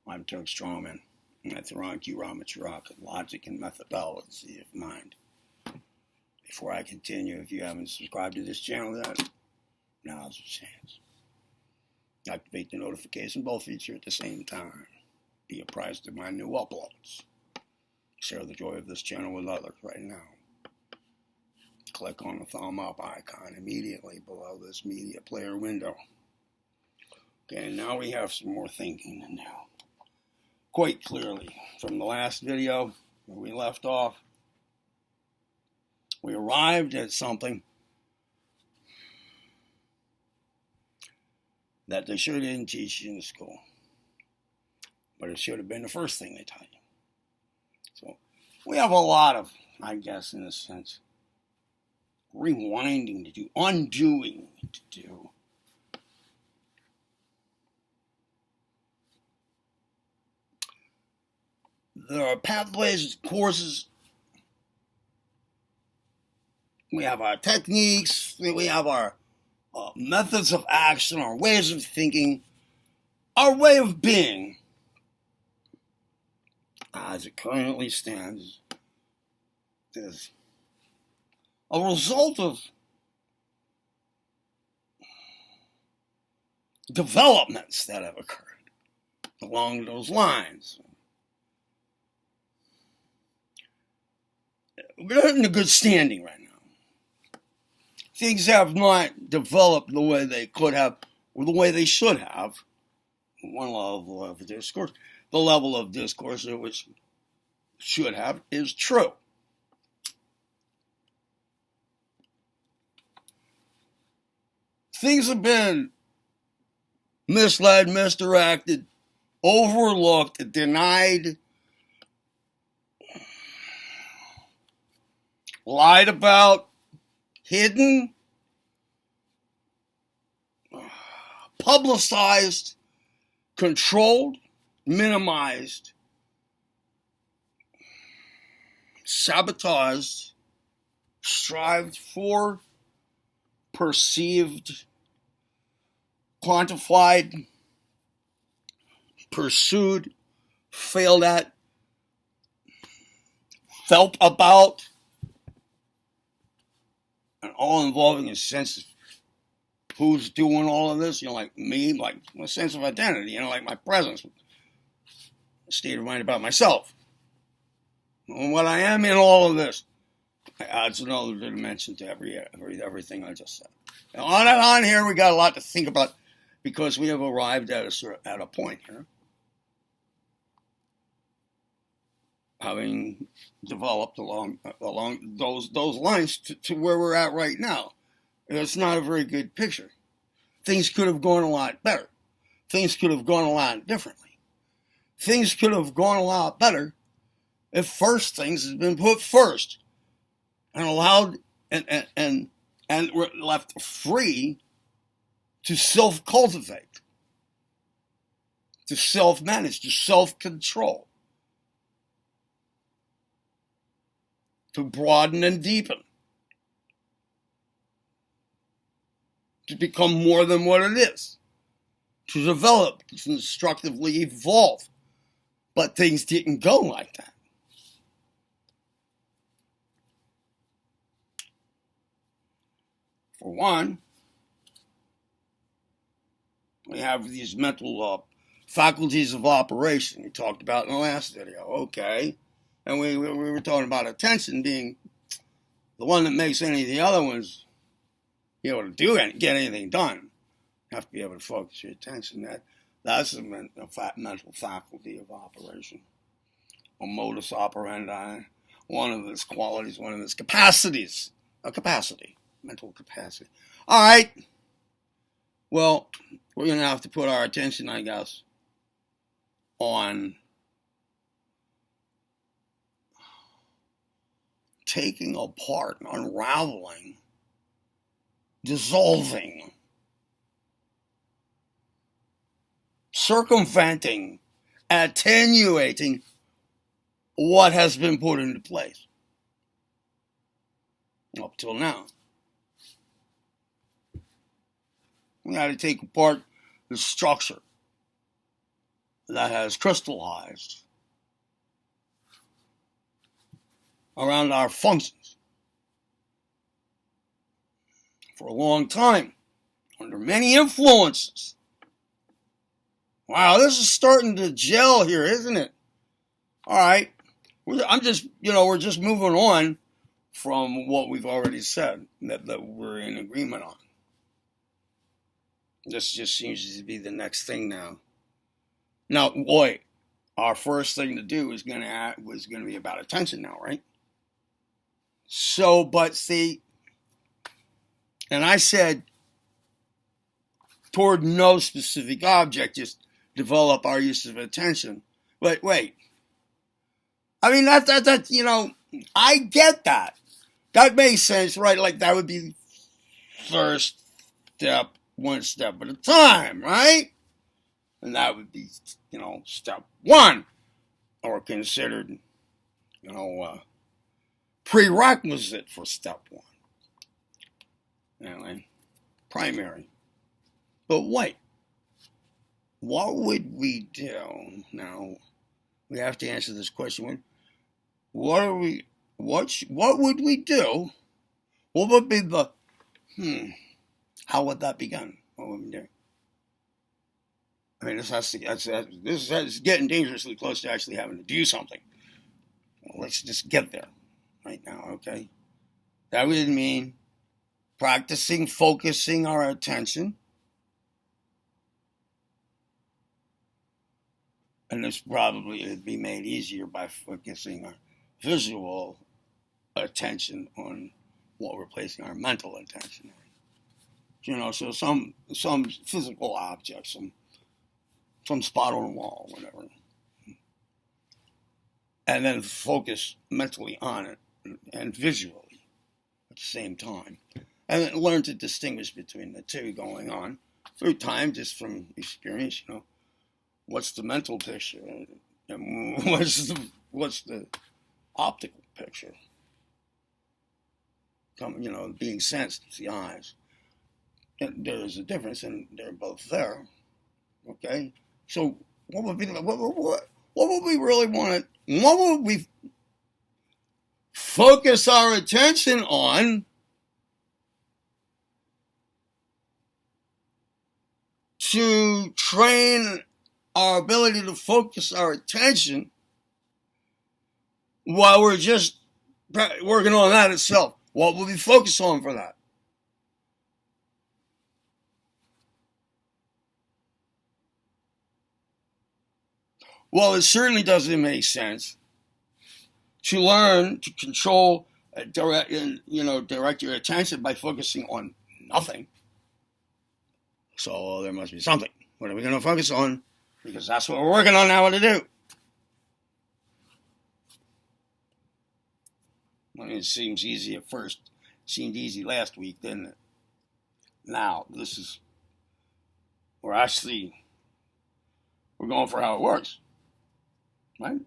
I'm Turk Strawman, and that's Ron Q. Ramacharaka, Logic and Methodology of Mind. Before I continue, if you haven't subscribed to this channel yet, now's your chance. Activate the notification bell feature at the same time. Be apprised of my new uploads. Share the joy of this channel with others right now. Click on the thumb up icon immediately below this media player window. Okay, now we have some more thinking to do. Quite clearly, from the last video where we left off, we arrived at something that they should have didn't teach you in school. But it should have been the first thing they taught you. So we have a lot of, I guess, in a sense, rewinding to do, undoing to do. There are pathways, courses. We have our techniques. We have our methods of action, our ways of thinking, our way of being. As it currently stands, is a result of developments that have occurred along those lines. We're not in a good standing right now. Things have not developed the way they could have, or the way they should have. One level of discourse, the level of discourse at which should have is true. Things have been misled, misdirected, overlooked, denied, lied about, hidden, publicized, controlled, minimized, sabotaged, strived for, perceived, quantified, pursued, failed at, felt about, and all involving a sense of who's doing all of this, like me, like a sense of identity, like my presence, a state of mind about myself, and what I am in all of this. Adds another dimension to everything I just said. And on here, we got a lot to think about because we have arrived at a point here, having developed along those lines to where we're at right now. It's not a very good picture. Things could have gone a lot better. Things could have gone a lot differently. Things could have gone a lot better if first things had been put first and allowed and were left free to self-cultivate, to self-manage, to self-control, to broaden and deepen, to become more than what it is, to develop, to constructively evolve. But things didn't go like that. For one, we have these mental faculties of operation we talked about in the last video. Okay. And we were talking about attention being the one that makes any of the other ones be able to get anything done. You have to be able to focus your attention. That's a mental faculty of operation. A modus operandi, one of its qualities, one of its capacities. A capacity. Mental capacity. All right. Well, we're going to have to put our attention, I guess, on taking apart, unraveling, dissolving, circumventing, attenuating what has been put into place up till now. We got to take apart the structure that has crystallized around our functions for a long time, under many influences. Wow, this is starting to gel here, isn't it? All right. I'm just, we're just moving on from what we've already said that we're in agreement on. This just seems to be the next thing now. Now, boy, our first thing to do was going to be about attention now, right? So, but see, and I said, toward no specific object, just develop our use of attention. But wait, I mean, that I get that. That makes sense, right? Like that would be first step, one step at a time, right? And that would be, step one, or considered, prerequisite for step one. Anyway, primary. But wait, what would we do? Now, we have to answer this question. What would we do? What would be the, how would that begin? What would we do? I mean, this is getting dangerously close to actually having to do something. Well, let's just get there right now, okay? That would mean practicing focusing our attention. And this probably would be made easier by focusing our visual attention on what we're placing our mental attention on. So some physical object, some spot on a wall, whatever. And then focus mentally on it and visually at the same time. And then learn to distinguish between the two going on through time, just from experience, What's the mental picture and what's the optical picture? Being sensed with the eyes. And there is a difference, and they're both there. Okay, so what would be what would we really want to? What would we focus our attention on to train our ability to focus our attention while we're just working on that itself? What will we focus on for that? Well, it certainly doesn't make sense to learn to control, direct your attention by focusing on nothing. So there must be something. What are we going to focus on? Because that's what we're working on now to do. I mean, it seems easy at first. It seemed easy last week, didn't it? Now, we're going for how it works. Right? And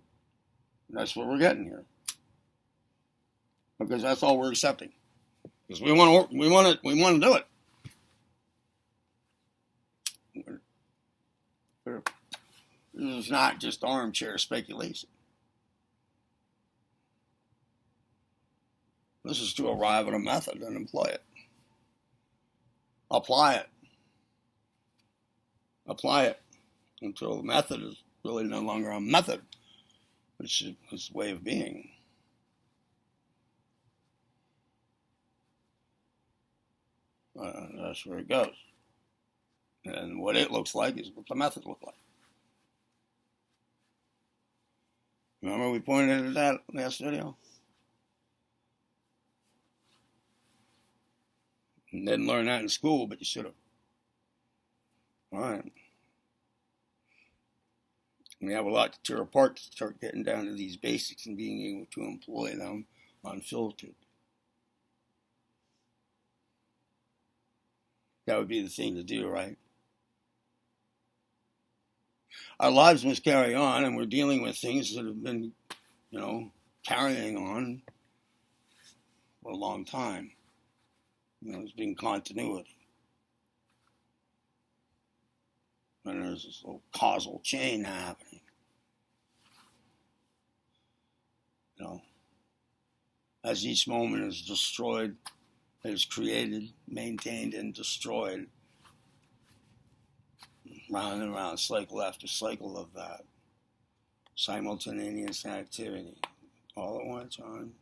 that's what we're getting here. Because that's all we're accepting. Because we want to do it. This is not just armchair speculation. This is to arrive at a method and employ it. Apply it until the method is really no longer a method, which is its way of being. That's where it goes. And what it looks like is what the method looks like. Remember we pointed at that last video? You didn't learn that in school, but you should have. All right. We have a lot to tear apart to start getting down to these basics and being able to employ them unfiltered. That would be the thing to do, right? Our lives must carry on, and we're dealing with things that have been, carrying on for a long time. There's been continuity. And there's this little causal chain happening. You know, as each moment is destroyed, is created, maintained, and destroyed, round and round, cycle after cycle of that. Simultaneous activity, all at one time.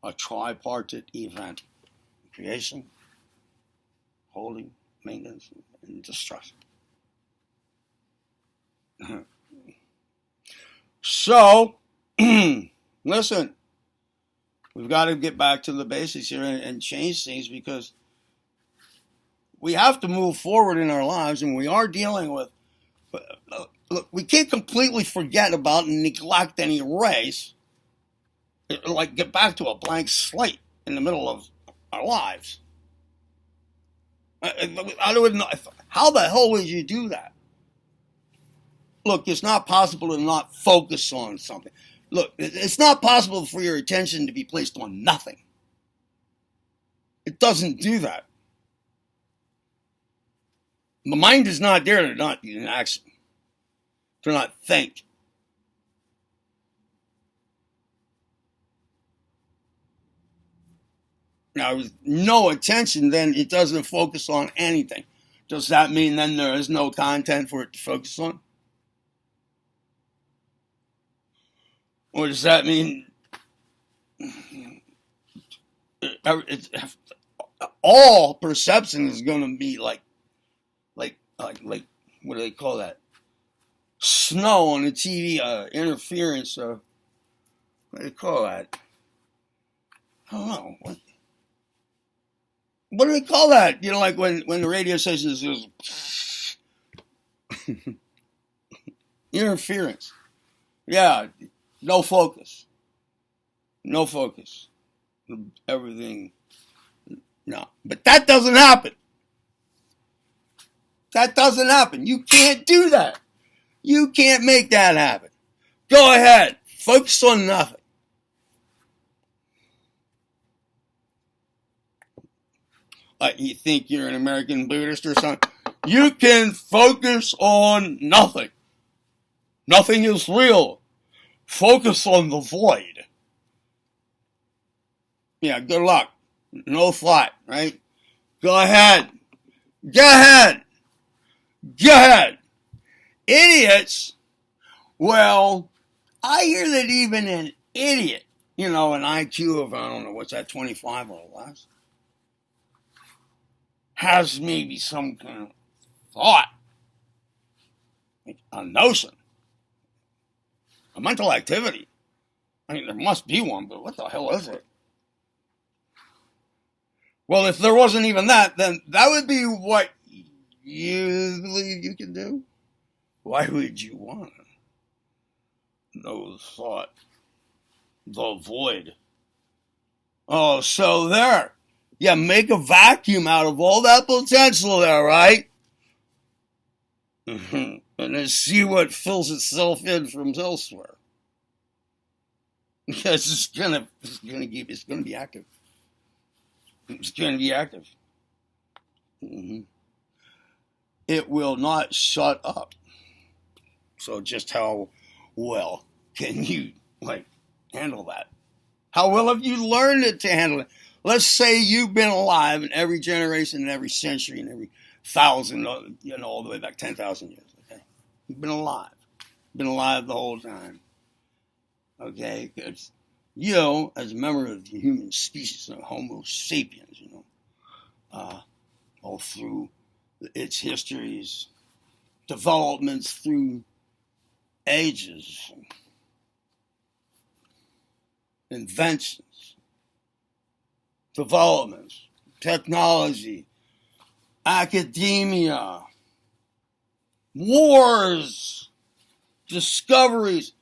A tripartite event: creation, holding, maintenance, and destruction. So, listen, we've got to get back to the basics here and change things, because we have to move forward in our lives, and we are dealing with. Look, we can't completely forget about and neglect and erase, like get back to a blank slate in the middle of our lives. I don't know. How the hell would you do that? Look, it's not possible to not focus on something. Look, it's not possible for your attention to be placed on nothing. It doesn't do that. The mind is not there to not be in action, to not think. Now, with no attention, then it doesn't focus on anything. Does that mean then there is no content for it to focus on? Or does that mean all perception is going to be like what do they call that? Snow on the TV, interference. What do they call that? I don't know. What do they call that? You know, like when the radio station is interference. Yeah, no focus. No focus. Everything. No. But that doesn't happen. That doesn't happen. You can't do that. You can't make that happen. Go ahead. Focus on nothing. You think you're an American Buddhist or something? You can focus on nothing. Nothing is real. Focus on the void. Yeah, good luck. No thought, right? Go ahead. Go ahead. Go ahead. Idiots. Well, I hear that even an idiot, an IQ of, I don't know, what's that, 25 or less, has maybe some kind of thought, like a notion, a mental activity. I mean, there must be one, but what the hell is it? Well, if there wasn't even that, then that would be what you believe you can do. Why would you want no thought? The void. Oh, so there. Yeah, make a vacuum out of all that potential there, right? And then see what fills itself in from elsewhere. Because it's gonna be active. It's gonna be active. Mm-hmm. It will not shut up. So just how well can you handle that? How well have you learned it to handle it? Let's say you've been alive in every generation, in every century, in every thousand, all the way back 10,000 years. Okay, you've been alive. Been alive the whole time. Okay, because as a member of the human species, Homo sapiens, all through its histories, developments through ages, inventions, developments, technology, academia, wars, discoveries.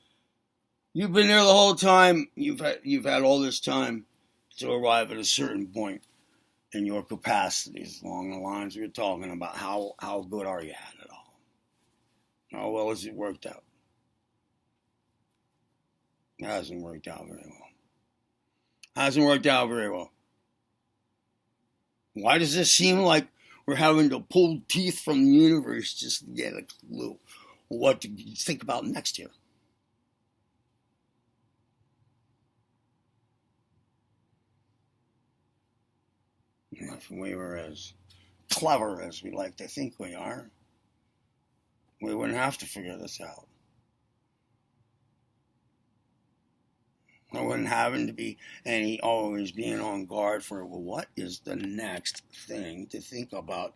You've been there the whole time. You've had all this time to arrive at a certain point in your capacities along the lines we were talking about. How good are you at it all? How well has it worked out? It hasn't worked out very well. Hasn't worked out very well. Why does this seem like We're having to pull teeth from the universe just to get a clue what to think about next year. If we were as clever as we like to think we are, we wouldn't have to figure this out. I wouldn't having to be always being on guard for, well, what is the next thing to think about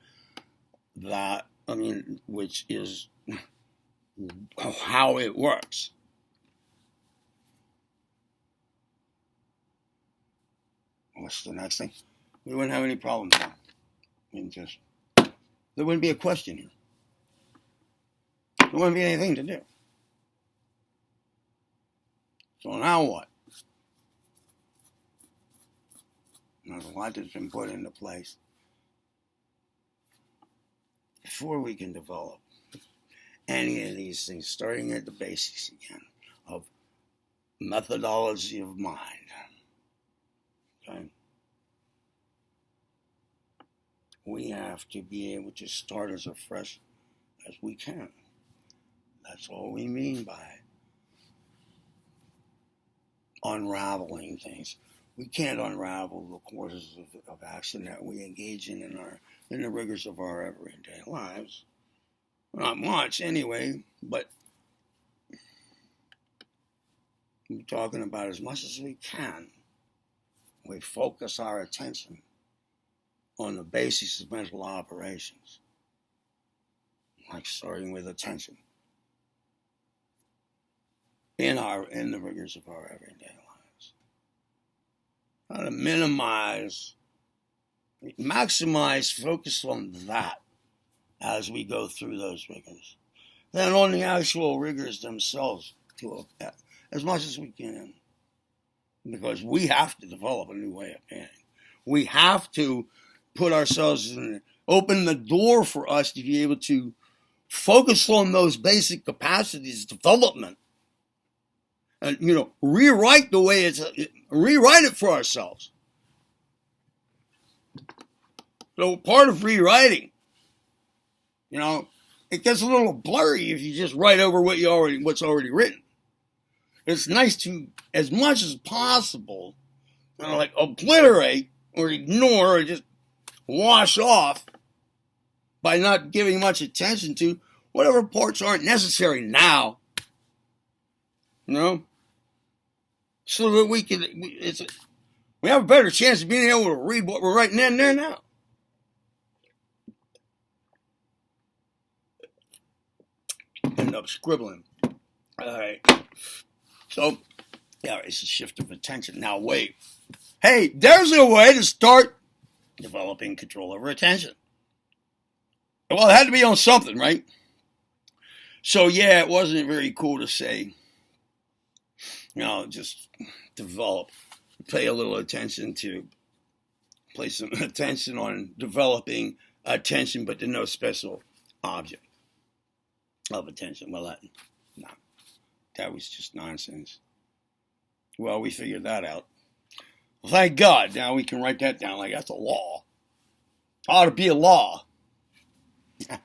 that? I mean, which is how it works. What's the next thing? We wouldn't have any problems now. I mean, there wouldn't be a question here. There wouldn't be anything to do. So now what? There's a lot that's been put into place before we can develop any of these things, starting at the basics again of methodology of mind. Okay? We have to be able to start as fresh as we can. That's all we mean by unraveling things. We can't unravel the courses of action that we engage in the rigors of our everyday lives. Not much, anyway, but we're talking about as much as we can. We focus our attention on the basis of mental operations, like starting with attention in the rigors of our everyday lives. How to maximize focus on that as we go through those rigors. Then on the actual rigors themselves, as much as we can, because we have to develop a new way of being. We have to put ourselves open the door for us to be able to focus on those basic capacities development, and rewrite it for ourselves. So part of rewriting, it gets a little blurry if you just write over what's already written. It's nice to, as much as possible, obliterate or ignore or just wash off by not giving much attention to whatever parts aren't necessary now. So that we have a better chance of being able to read what we're writing in there now. End up scribbling. All right. So, it's a shift of attention. Now, wait. Hey, there's a way to start developing control over attention. Well, it had to be on something, right? So, it wasn't very cool to say, just pay a little attention to, place some attention on developing attention, but to no special object of attention. Well, that was just nonsense. Well, we figured that out. Well, thank God. Now we can write that down like that's a law. Ought to be a law. All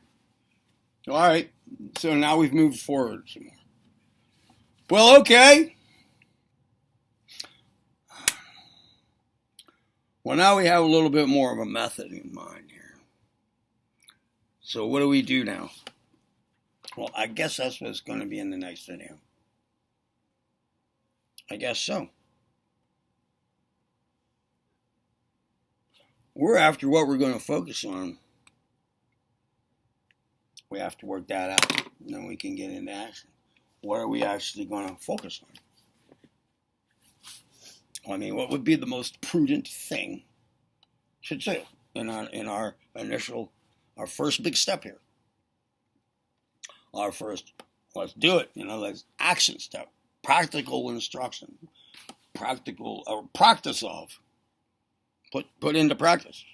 right. So now we've moved forward some more. Well, okay. Well, now we have a little bit more of a method in mind here. So what do we do now? Well, I guess that's what's going to be in the next video. I guess so. We're after what we're going to focus on. We have to work that out. And then we can get into action. What are we actually going to focus on? What would be the most prudent thing to do in our first big step here? Let's do it. Let's action step, practical instruction, practice of, put into practice.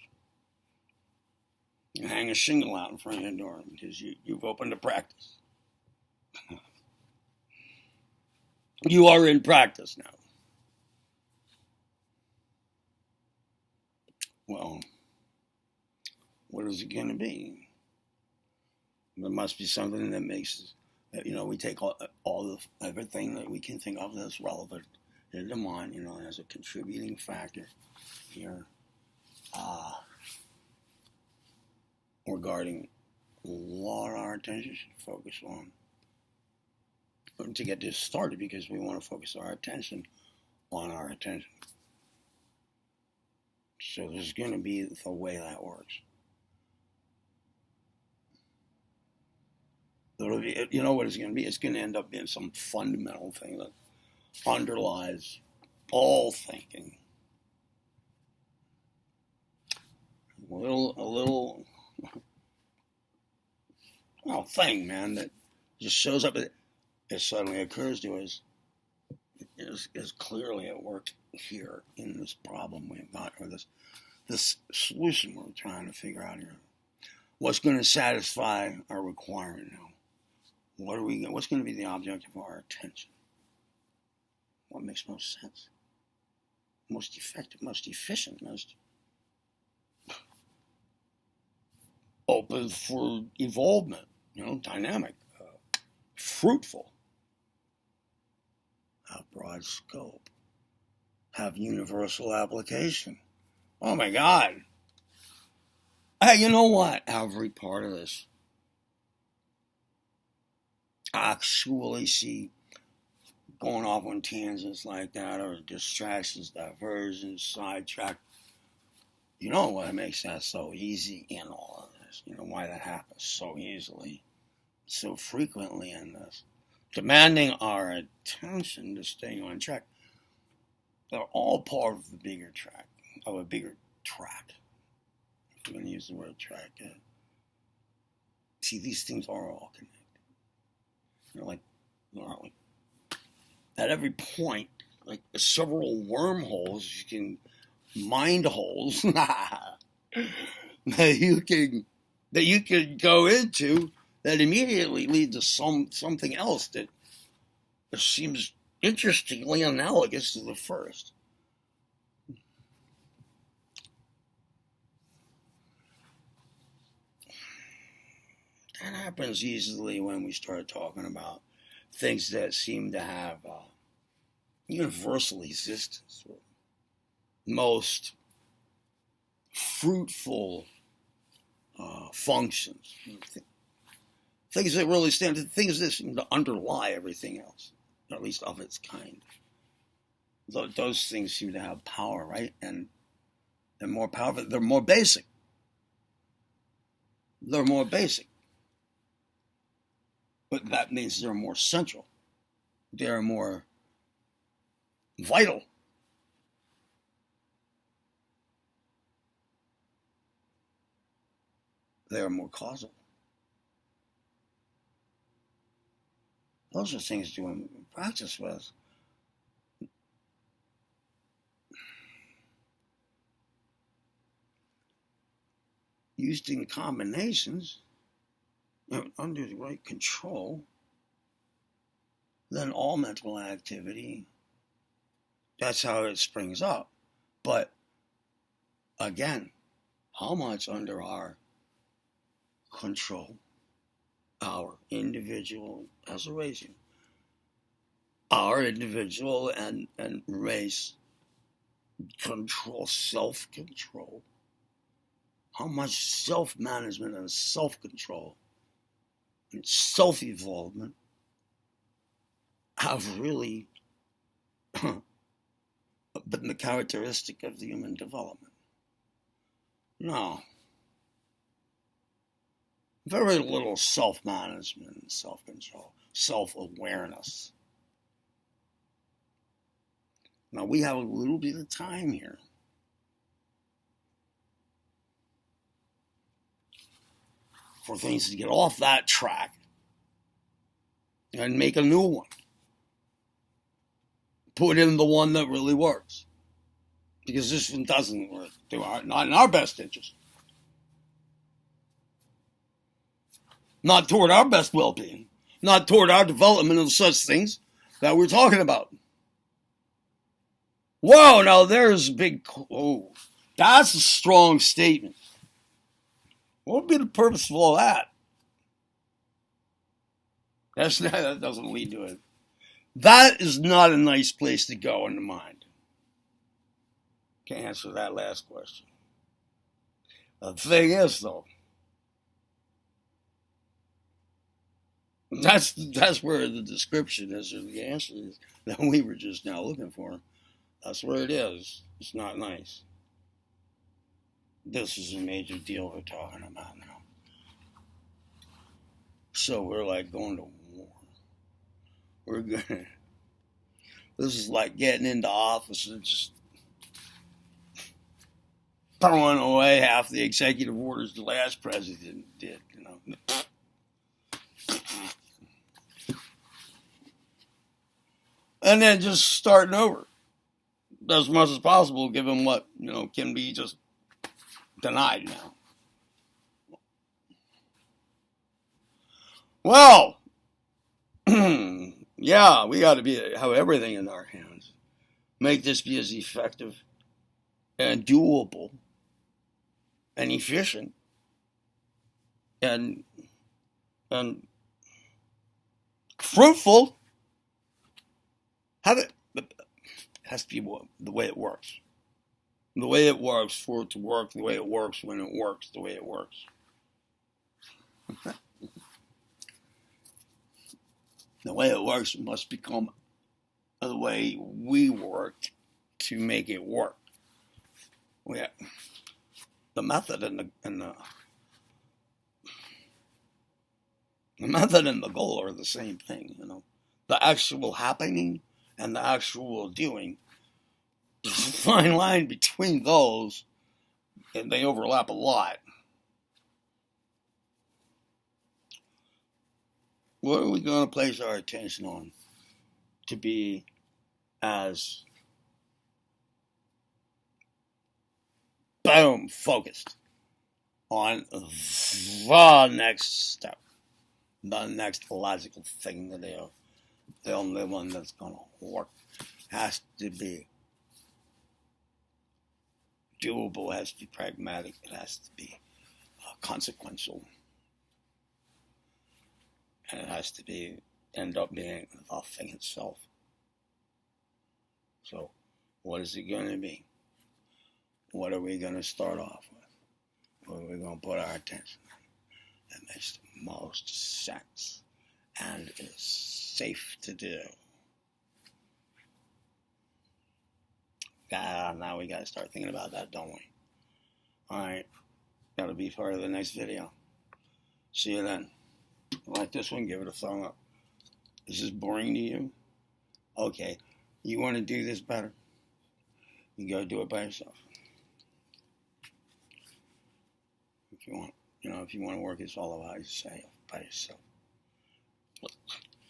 You hang a shingle out in front of your door because you've opened to practice. You are in practice now. Well, What is it going to be? There must be something that makes, we take everything that we can think of that's relevant into mind, as a contributing factor here regarding what our attention should focus on to get this started, because we want to focus our attention on our attention. So this is going to be the way that works. You know what it's going to be? It's going to end up being some fundamental thing that underlies all thinking. A little thing, man, that just shows up. It suddenly occurs to us is clearly at work here in this problem we've got, or this solution we're trying to figure out here. What's going to satisfy our requirement now? What's going to be the object of our attention? What makes most sense? Most effective, most efficient, most open for evolvement, dynamic, fruitful, have broad scope, have universal application. Oh my God. Hey, you know what? Every part of this actually see going off on tangents like that, or distractions, diversions, sidetrack. You know what makes that so easy in all of this? You know why that happens so easily, so frequently in this? Demanding our attention to stay on track. They're all part of the bigger track, of a bigger track. If we're going to use the word track. See, these things are all connected. They're like at every point, like several wormholes, you can mind holes that you can go into that immediately lead to something else that seems interestingly analogous to the first. That happens easily when we start talking about things that seem to have universal existence, or most fruitful functions, things that really stand, things that seem to underlie everything else, at least of its kind. Those things seem to have power, right? And they're more powerful. They're more basic. But that means they're more central. They're more vital. They're more causal. Those are things to practice with. Used in combinations, under the right control, then all mental activity, that's how it springs up. But again, how much under our control, our individual as a race, our individual and race control, self-control, how much self-management and self-control and self-evolvement have really been the characteristic of the human development. No. Very little self-management and self-control, self-awareness. Now, we have a little bit of time here. For things to get off that track and make a new one. Put in the one that really works. Because this one doesn't work. Not in our best interest. Not toward our best well-being. Not toward our development of such things that we're talking about. Whoa, now there's a big... Oh, that's a strong statement. What would be the purpose of all that? That doesn't lead to it. That is not a nice place to go in the mind. Can't answer that last question. The thing is, though, that's where the description is, or the answer is that we were just now looking for. That's where it is. It's not nice. This is a major deal we're talking about now. So we're like going to war. We're gonna. This is like getting into office and just throwing away half the executive orders the last president did. You know. And then just starting over as much as possible, given what can be just denied now. Well, yeah, we got to have everything in our hands. Make this be as effective and doable and efficient and fruitful. Have it. It has to be the way it works. The way it works for it to work, the way it works when it works, the way it works. The way it works must become the way we work to make it work. The method and the method and the goal are the same thing. The actual happening and the actual doing. There's a fine line between those, and they overlap a lot. What are we going to place our attention on to be as focused on the next step, the next logical thing to do? The only one that's going to work has to be doable, has to be pragmatic, it has to be consequential, and it has to end up being the thing itself. So, what is it going to be? What are we going to start off with? What are we going to put our attention on? That makes the most sense and is safe to do. Now we got to start thinking about that, don't we? Alright, that'll be part of the next video. See you then. Like this one, give it a thumb up. Is this boring to you? Okay, you want to do this better? You go do it by yourself. If you want, if you want to work this all about yourself, by yourself.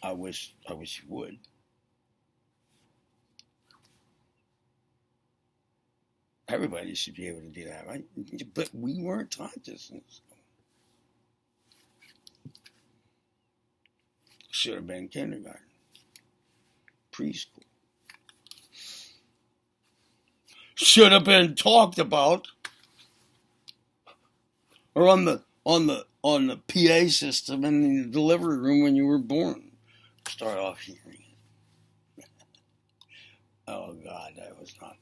I wish you would. Everybody should be able to do that, right? But we weren't taught this in school. Should have been kindergarten, preschool. Should have been talked about, or on the PA system in the delivery room when you were born. Start off hearing it. Oh God, that was not.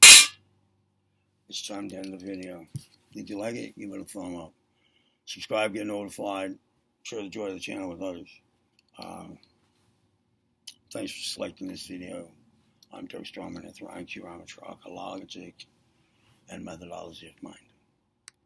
It's time to end the video. Did you like it? Give it a thumb up. Subscribe, get notified. Share the joy of the channel with others. Thanks for selecting this video. I'm Dirk Stroman, Q, Ramatraka, logic, and methodology of mind.